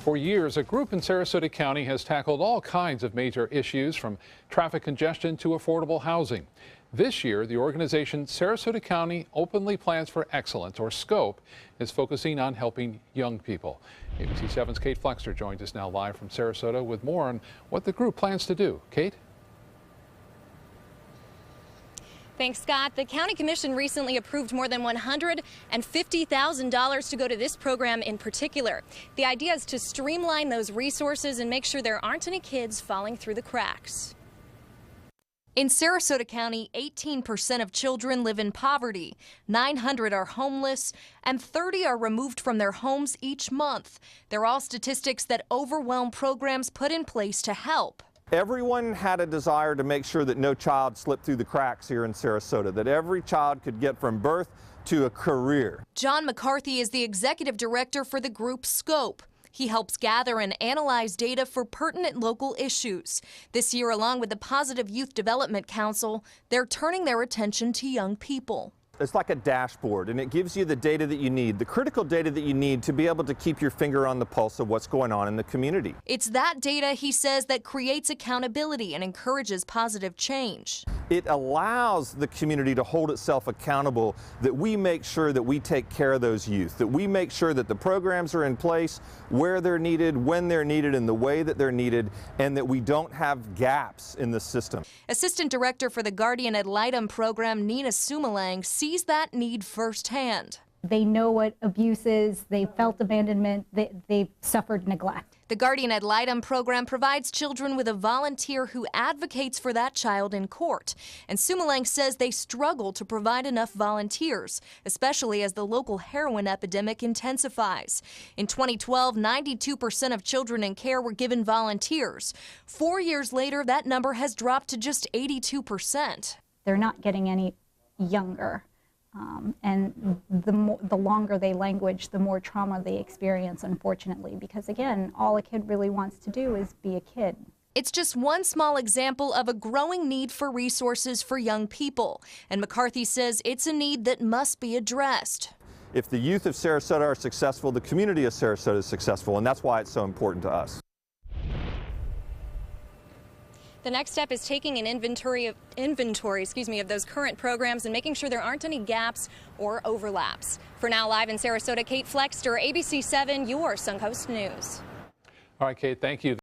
For years, a group in Sarasota County has tackled all kinds of major issues from traffic congestion to affordable housing. This year, the organization Sarasota County Openly Plans for Excellence, or SCOPE, is focusing on helping young people. ABC 7's Kate Flexner joins us now live from Sarasota with more on what the group plans to do. Kate? Thanks, Scott. The County Commission recently approved more than $150,000 to go to this program in particular. The idea is to streamline those resources and make sure there aren't any kids falling through the cracks. In Sarasota County, 18% of children live in poverty, 900 are homeless, and 30 are removed from their homes each month. They're all statistics that overwhelm programs put in place to help. Everyone had a desire to make sure that no child slipped through the cracks here in Sarasota, that every child could get from birth to a career. John McCarthy is the executive director for the group SCOPE. He helps gather and analyze data for pertinent local issues. This year, along with the Positive Youth Development Council, they're turning their attention to young people. It's like a dashboard, and it gives you the data that you need, the critical data that you need to be able to keep your finger on the pulse of what's going on in the community. It's that data, he says, that creates accountability and encourages positive change. It allows the community to hold itself accountable, that we make sure that we take care of those youth, that we make sure that the programs are in place where they're needed, when they're needed, in the way that they're needed, and that we don't have gaps in the system. Assistant Director for the Guardian Ad Litem program, Nina Sumalang, sees that need firsthand. They know what abuse is, they felt abandonment, they suffered neglect. The Guardian Ad Litem program provides children with a volunteer who advocates for that child in court. And Sumalang says they struggle to provide enough volunteers, especially as the local heroin epidemic intensifies. In 2012, 92% of children in care were given volunteers. 4 years later, that number has dropped to just 82%. They're not getting any younger. And the longer they languish, the more trauma they experience, unfortunately, because again, all a kid really wants to do is be a kid. It's just one small example of a growing need for resources for young people, and McCarthy says it's a need that must be addressed. If the youth of Sarasota are successful, the community of Sarasota is successful, and that's why it's so important to us. The next step is taking an inventory of those current programs and making sure there aren't any gaps or overlaps. For now, live in Sarasota, Kate Flexner, ABC 7, your Suncoast News. All right, Kate, thank you.